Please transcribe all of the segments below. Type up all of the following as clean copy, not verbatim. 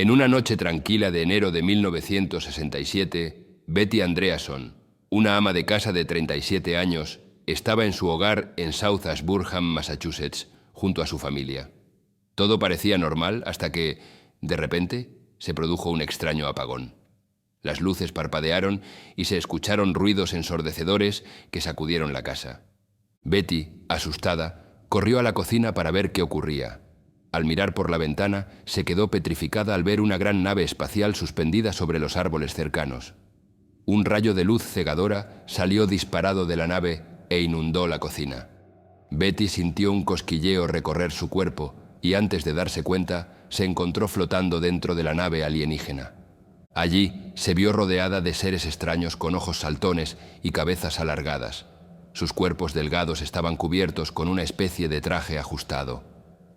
En una noche tranquila de enero de 1967, Betty Andreasson, una ama de casa de 37 años, estaba en su hogar en South Ashburnham, Massachusetts, junto a su familia. Todo parecía normal hasta que, de repente, se produjo un extraño apagón. Las luces parpadearon y se escucharon ruidos ensordecedores que sacudieron la casa. Betty, asustada, corrió a la cocina para ver qué ocurría. Al mirar por la ventana, se quedó petrificada al ver una gran nave espacial suspendida sobre los árboles cercanos. Un rayo de luz cegadora salió disparado de la nave e inundó la cocina. Betty sintió un cosquilleo recorrer su cuerpo y antes de darse cuenta, se encontró flotando dentro de la nave alienígena. Allí se vio rodeada de seres extraños con ojos saltones y cabezas alargadas. Sus cuerpos delgados estaban cubiertos con una especie de traje ajustado.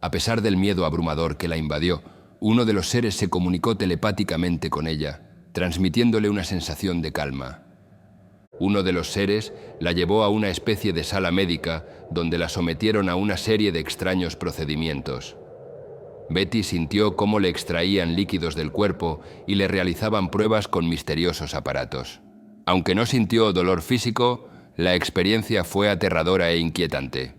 A pesar del miedo abrumador que la invadió, uno de los seres se comunicó telepáticamente con ella, transmitiéndole una sensación de calma. Uno de los seres la llevó a una especie de sala médica donde la sometieron a una serie de extraños procedimientos. Betty sintió cómo le extraían líquidos del cuerpo y le realizaban pruebas con misteriosos aparatos. Aunque no sintió dolor físico, la experiencia fue aterradora e inquietante.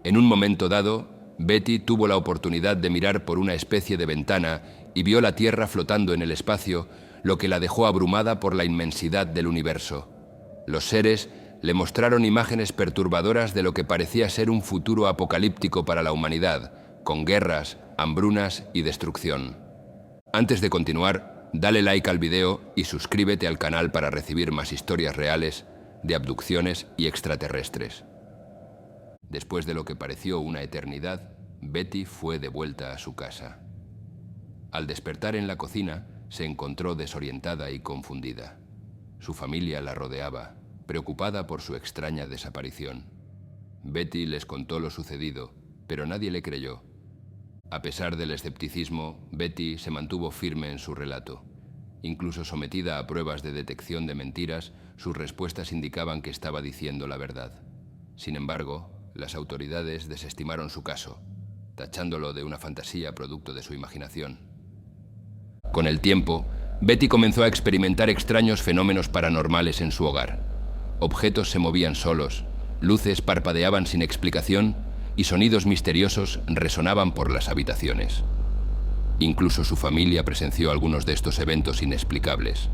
En un momento dado, Betty tuvo la oportunidad de mirar por una especie de ventana y vio la Tierra flotando en el espacio, lo que la dejó abrumada por la inmensidad del universo. Los seres le mostraron imágenes perturbadoras de lo que parecía ser un futuro apocalíptico para la humanidad, con guerras, hambrunas y destrucción. Antes de continuar, dale like al video y suscríbete al canal para recibir más historias reales de abducciones y extraterrestres. Después de lo que pareció una eternidad, Betty fue de vuelta a su casa. Al despertar en la cocina, se encontró desorientada y confundida. Su familia la rodeaba, preocupada por su extraña desaparición. Betty les contó lo sucedido, pero nadie le creyó. A pesar del escepticismo, Betty se mantuvo firme en su relato. Incluso sometida a pruebas de detección de mentiras, sus respuestas indicaban que estaba diciendo la verdad. Sin embargo, las autoridades desestimaron su caso, tachándolo de una fantasía producto de su imaginación. Con el tiempo, Betty comenzó a experimentar extraños fenómenos paranormales en su hogar. Objetos se movían solos, luces parpadeaban sin explicación y sonidos misteriosos resonaban por las habitaciones. Incluso su familia presenció algunos de estos eventos inexplicables.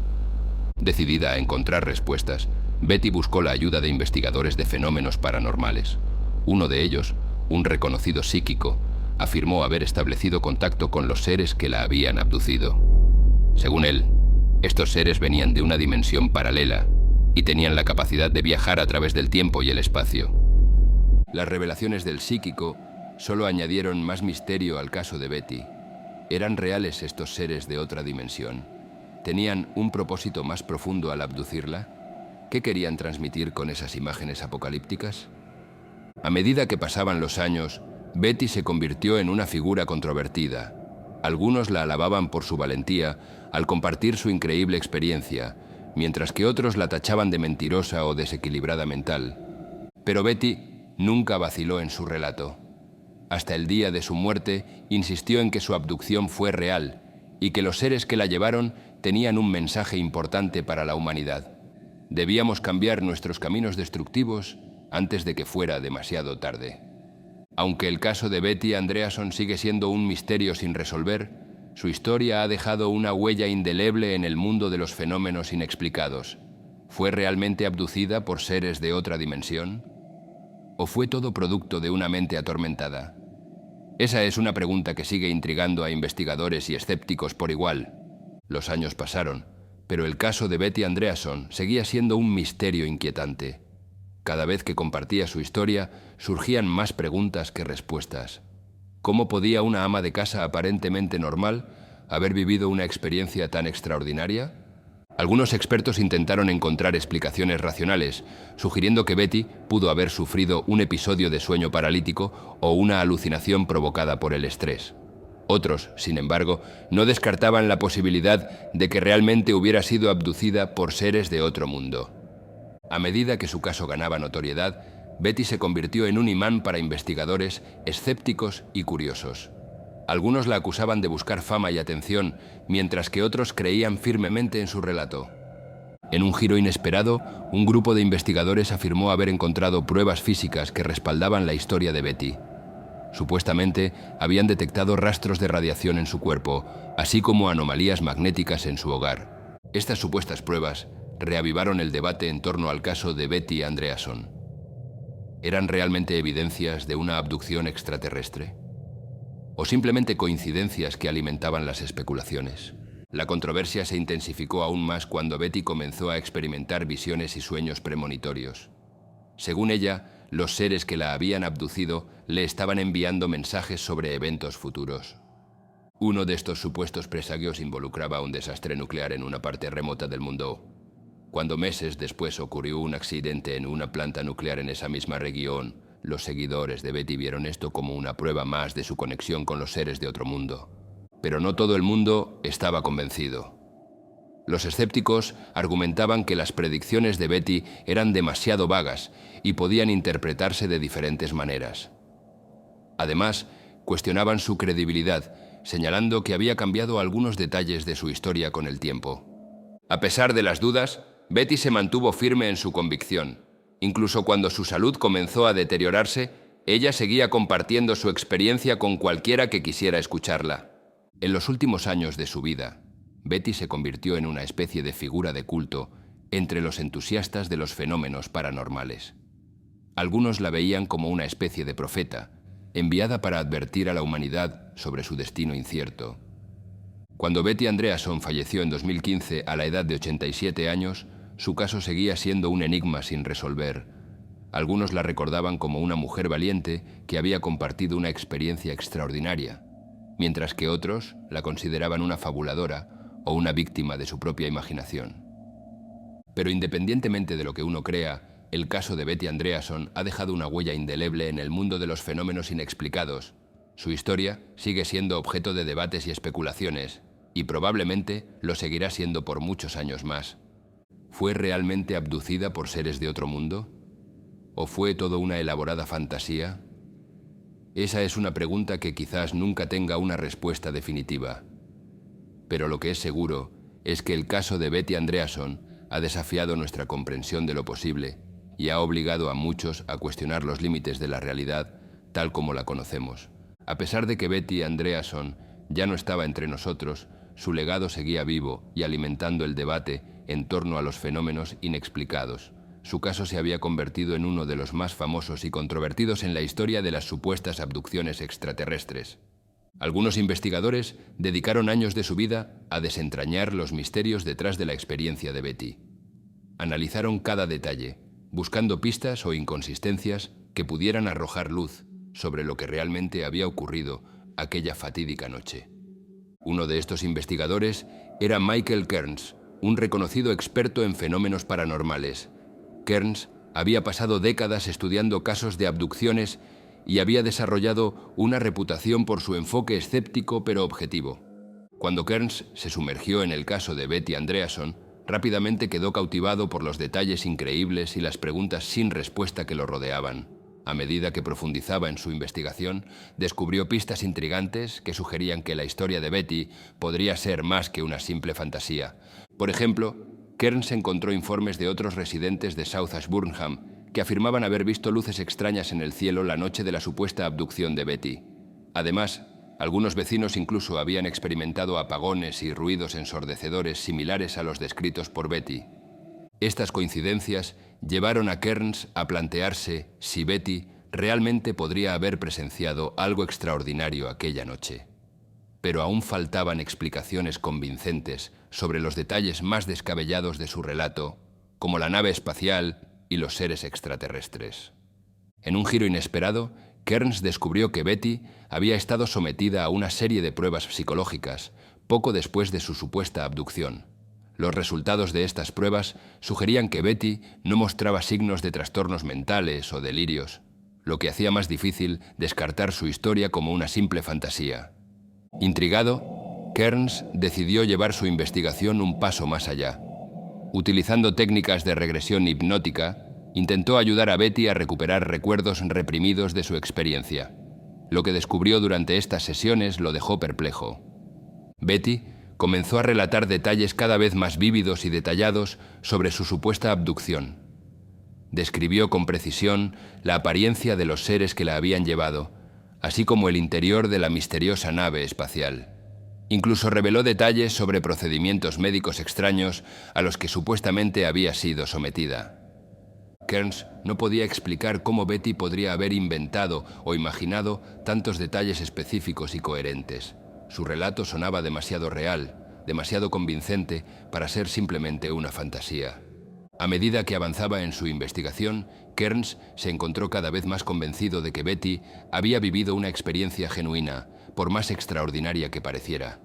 Decidida a encontrar respuestas, Betty buscó la ayuda de investigadores de fenómenos paranormales. Uno de ellos, un reconocido psíquico, afirmó haber establecido contacto con los seres que la habían abducido. Según él, estos seres venían de una dimensión paralela y tenían la capacidad de viajar a través del tiempo y el espacio. Las revelaciones del psíquico solo añadieron más misterio al caso de Betty. ¿Eran reales estos seres de otra dimensión? ¿Tenían un propósito más profundo al abducirla? ¿Qué querían transmitir con esas imágenes apocalípticas? A medida que pasaban los años, Betty se convirtió en una figura controvertida. Algunos la alababan por su valentía al compartir su increíble experiencia, mientras que otros la tachaban de mentirosa o desequilibrada mental. Pero Betty nunca vaciló en su relato. Hasta el día de su muerte, insistió en que su abducción fue real y que los seres que la llevaron tenían un mensaje importante para la humanidad. Debíamos cambiar nuestros caminos destructivos antes de que fuera demasiado tarde. Aunque el caso de Betty Andreasson sigue siendo un misterio sin resolver, su historia ha dejado una huella indeleble en el mundo de los fenómenos inexplicados. ¿Fue realmente abducida por seres de otra dimensión? ¿O fue todo producto de una mente atormentada? Esa es una pregunta que sigue intrigando a investigadores y escépticos por igual. Los años pasaron, pero el caso de Betty Andreasson seguía siendo un misterio inquietante. Cada vez que compartía su historia, surgían más preguntas que respuestas. ¿Cómo podía una ama de casa aparentemente normal haber vivido una experiencia tan extraordinaria? Algunos expertos intentaron encontrar explicaciones racionales, sugiriendo que Betty pudo haber sufrido un episodio de sueño paralítico o una alucinación provocada por el estrés. Otros, sin embargo, no descartaban la posibilidad de que realmente hubiera sido abducida por seres de otro mundo. A medida que su caso ganaba notoriedad, Betty se convirtió en un imán para investigadores escépticos y curiosos. Algunos la acusaban de buscar fama y atención, mientras que otros creían firmemente en su relato. En un giro inesperado, un grupo de investigadores afirmó haber encontrado pruebas físicas que respaldaban la historia de Betty. Supuestamente, habían detectado rastros de radiación en su cuerpo, así como anomalías magnéticas en su hogar. Estas supuestas pruebas reavivaron el debate en torno al caso de Betty Andreasson. ¿Eran realmente evidencias de una abducción extraterrestre? ¿O simplemente coincidencias que alimentaban las especulaciones? La controversia se intensificó aún más cuando Betty comenzó a experimentar visiones y sueños premonitorios. Según ella, los seres que la habían abducido le estaban enviando mensajes sobre eventos futuros. Uno de estos supuestos presagios involucraba un desastre nuclear en una parte remota del mundo. Cuando meses después ocurrió un accidente en una planta nuclear en esa misma región, los seguidores de Betty vieron esto como una prueba más de su conexión con los seres de otro mundo. Pero no todo el mundo estaba convencido. Los escépticos argumentaban que las predicciones de Betty eran demasiado vagas y podían interpretarse de diferentes maneras. Además, cuestionaban su credibilidad, señalando que había cambiado algunos detalles de su historia con el tiempo. A pesar de las dudas, Betty se mantuvo firme en su convicción. Incluso cuando su salud comenzó a deteriorarse, ella seguía compartiendo su experiencia con cualquiera que quisiera escucharla. En los últimos años de su vida, Betty se convirtió en una especie de figura de culto entre los entusiastas de los fenómenos paranormales. Algunos la veían como una especie de profeta, enviada para advertir a la humanidad sobre su destino incierto. Cuando Betty Andreasson falleció en 2015 a la edad de 87 años, su caso seguía siendo un enigma sin resolver. Algunos la recordaban como una mujer valiente que había compartido una experiencia extraordinaria, mientras que otros la consideraban una fabuladora o una víctima de su propia imaginación. Pero independientemente de lo que uno crea, el caso de Betty Andreasson ha dejado una huella indeleble en el mundo de los fenómenos inexplicados. Su historia sigue siendo objeto de debates y especulaciones, y probablemente lo seguirá siendo por muchos años más. ¿Fue realmente abducida por seres de otro mundo? ¿O fue todo una elaborada fantasía? Esa es una pregunta que quizás nunca tenga una respuesta definitiva. Pero lo que es seguro es que el caso de Betty Andreasson ha desafiado nuestra comprensión de lo posible y ha obligado a muchos a cuestionar los límites de la realidad tal como la conocemos. A pesar de que Betty Andreasson ya no estaba entre nosotros, su legado seguía vivo y alimentando el debate en torno a los fenómenos inexplicados. Su caso se había convertido en uno de los más famosos y controvertidos en la historia de las supuestas abducciones extraterrestres. Algunos investigadores dedicaron años de su vida a desentrañar los misterios detrás de la experiencia de Betty. Analizaron cada detalle, buscando pistas o inconsistencias que pudieran arrojar luz sobre lo que realmente había ocurrido aquella fatídica noche. Uno de estos investigadores era Michael Kearns, un reconocido experto en fenómenos paranormales. Kearns había pasado décadas estudiando casos de abducciones y había desarrollado una reputación por su enfoque escéptico pero objetivo. Cuando Kearns se sumergió en el caso de Betty Andreasson, rápidamente quedó cautivado por los detalles increíbles y las preguntas sin respuesta que lo rodeaban. A medida que profundizaba en su investigación, descubrió pistas intrigantes que sugerían que la historia de Betty podría ser más que una simple fantasía. Por ejemplo, Kearns encontró informes de otros residentes de South Ashburnham que afirmaban haber visto luces extrañas en el cielo la noche de la supuesta abducción de Betty. Además, algunos vecinos incluso habían experimentado apagones y ruidos ensordecedores similares a los descritos por Betty. Estas coincidencias llevaron a Kearns a plantearse si Betty realmente podría haber presenciado algo extraordinario aquella noche. Pero aún faltaban explicaciones convincentes sobre los detalles más descabellados de su relato, como la nave espacial y los seres extraterrestres. En un giro inesperado, Kearns descubrió que Betty había estado sometida a una serie de pruebas psicológicas poco después de su supuesta abducción. Los resultados de estas pruebas sugerían que Betty no mostraba signos de trastornos mentales o delirios, lo que hacía más difícil descartar su historia como una simple fantasía. Intrigado, Kearns decidió llevar su investigación un paso más allá. Utilizando técnicas de regresión hipnótica, intentó ayudar a Betty a recuperar recuerdos reprimidos de su experiencia. Lo que descubrió durante estas sesiones lo dejó perplejo. Betty comenzó a relatar detalles cada vez más vívidos y detallados sobre su supuesta abducción. Describió con precisión la apariencia de los seres que la habían llevado, así como el interior de la misteriosa nave espacial. Incluso reveló detalles sobre procedimientos médicos extraños a los que supuestamente había sido sometida. Kearns no podía explicar cómo Betty podría haber inventado o imaginado tantos detalles específicos y coherentes. Su relato sonaba demasiado real, demasiado convincente para ser simplemente una fantasía. A medida que avanzaba en su investigación, Kearns se encontró cada vez más convencido de que Betty había vivido una experiencia genuina, por más extraordinaria que pareciera.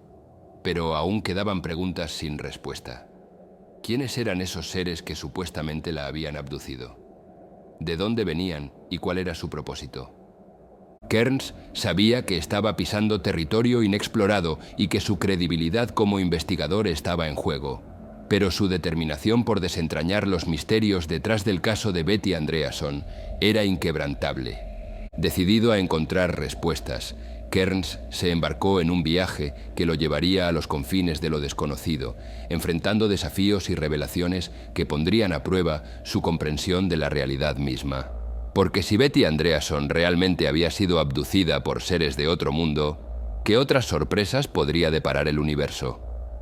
Pero aún quedaban preguntas sin respuesta. ¿Quiénes eran esos seres que supuestamente la habían abducido? ¿De dónde venían y cuál era su propósito? Kearns sabía que estaba pisando territorio inexplorado y que su credibilidad como investigador estaba en juego, pero su determinación por desentrañar los misterios detrás del caso de Betty Andreasson era inquebrantable. Decidido a encontrar respuestas, Kearns se embarcó en un viaje que lo llevaría a los confines de lo desconocido, enfrentando desafíos y revelaciones que pondrían a prueba su comprensión de la realidad misma. Porque si Betty Andreasson realmente había sido abducida por seres de otro mundo, ¿qué otras sorpresas podría deparar el universo?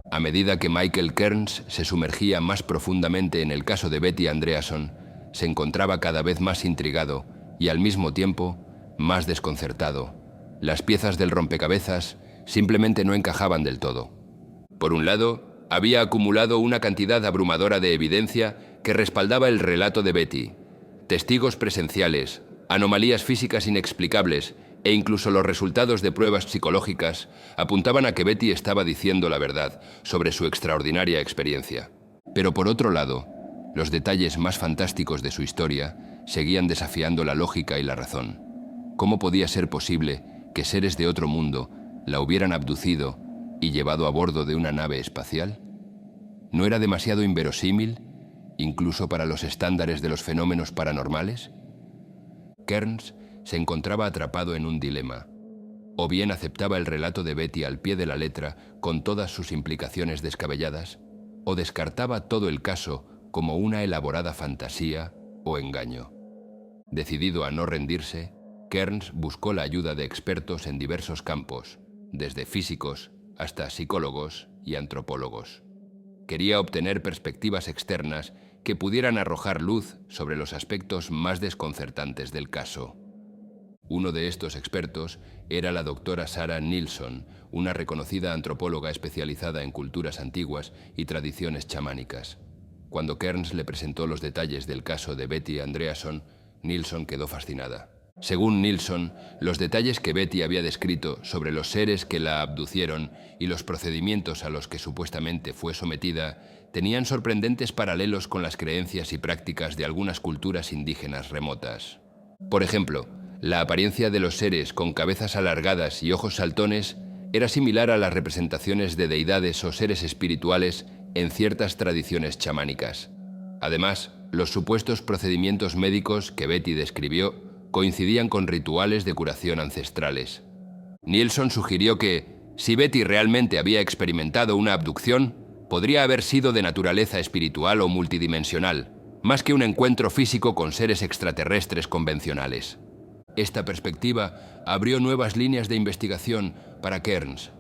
A medida que Michael Kearns se sumergía más profundamente en el caso de Betty Andreasson, se encontraba cada vez más intrigado y al mismo tiempo más desconcertado. Las piezas del rompecabezas simplemente no encajaban del todo. Por un lado, había acumulado una cantidad abrumadora de evidencia que respaldaba el relato de Betty. Testigos presenciales, anomalías físicas inexplicables e incluso los resultados de pruebas psicológicas apuntaban a que Betty estaba diciendo la verdad sobre su extraordinaria experiencia. Pero por otro lado, los detalles más fantásticos de su historia seguían desafiando la lógica y la razón. ¿Cómo podía ser posible que seres de otro mundo la hubieran abducido y llevado a bordo de una nave espacial? ¿No era demasiado inverosímil, incluso para los estándares de los fenómenos paranormales? Kearns se encontraba atrapado en un dilema. O bien aceptaba el relato de Betty al pie de la letra con todas sus implicaciones descabelladas, o descartaba todo el caso como una elaborada fantasía o engaño. Decidido a no rendirse, Kearns buscó la ayuda de expertos en diversos campos, desde físicos hasta psicólogos y antropólogos. Quería obtener perspectivas externas que pudieran arrojar luz sobre los aspectos más desconcertantes del caso. Uno de estos expertos era la doctora Sarah Nilsson, una reconocida antropóloga especializada en culturas antiguas y tradiciones chamánicas. Cuando Kearns le presentó los detalles del caso de Betty Andreasson, Nilsson quedó fascinada. Según Nilsson, los detalles que Betty había descrito sobre los seres que la abducieron y los procedimientos a los que supuestamente fue sometida tenían sorprendentes paralelos con las creencias y prácticas de algunas culturas indígenas remotas. Por ejemplo, la apariencia de los seres con cabezas alargadas y ojos saltones era similar a las representaciones de deidades o seres espirituales en ciertas tradiciones chamánicas. Además, los supuestos procedimientos médicos que Betty describió coincidían con rituales de curación ancestrales. Nilsson sugirió que, si Betty realmente había experimentado una abducción, podría haber sido de naturaleza espiritual o multidimensional, más que un encuentro físico con seres extraterrestres convencionales. Esta perspectiva abrió nuevas líneas de investigación para Kearns.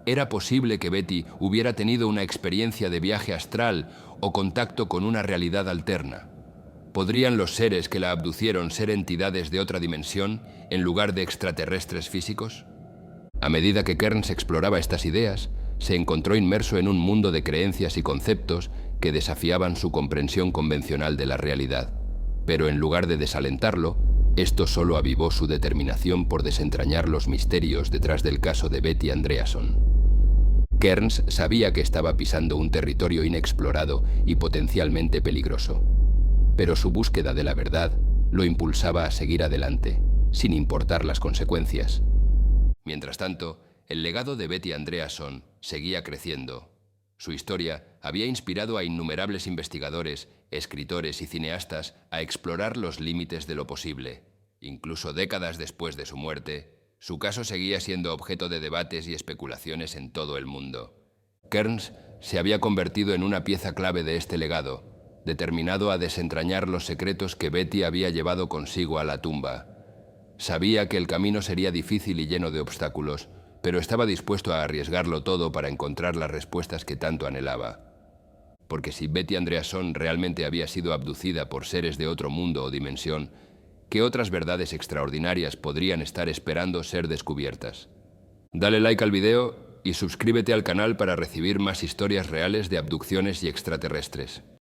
¿Era posible que Betty hubiera tenido una experiencia de viaje astral o contacto con una realidad alterna? ¿Podrían los seres que la abducieron ser entidades de otra dimensión en lugar de extraterrestres físicos? A medida que Kearns exploraba estas ideas, se encontró inmerso en un mundo de creencias y conceptos que desafiaban su comprensión convencional de la realidad. Pero en lugar de desalentarlo, esto solo avivó su determinación por desentrañar los misterios detrás del caso de Betty Andreasson. Kearns sabía que estaba pisando un territorio inexplorado y potencialmente peligroso. Pero su búsqueda de la verdad lo impulsaba a seguir adelante, sin importar las consecuencias. Mientras tanto, el legado de Betty Andreasson seguía creciendo. Su historia había inspirado a innumerables investigadores, escritores y cineastas a explorar los límites de lo posible. Incluso décadas después de su muerte, Su caso seguía siendo objeto de debates y especulaciones en todo el mundo. Kearns se había convertido en una pieza clave de este legado, determinado a desentrañar los secretos que Betty había llevado consigo a la tumba. Sabía que el camino sería difícil y lleno de obstáculos, pero estaba dispuesto a arriesgarlo todo para encontrar las respuestas que tanto anhelaba. Porque si Betty Andreasson realmente había sido abducida por seres de otro mundo o dimensión, ¿qué otras verdades extraordinarias podrían estar esperando ser descubiertas? Dale like al video y suscríbete al canal para recibir más historias reales de abducciones y extraterrestres.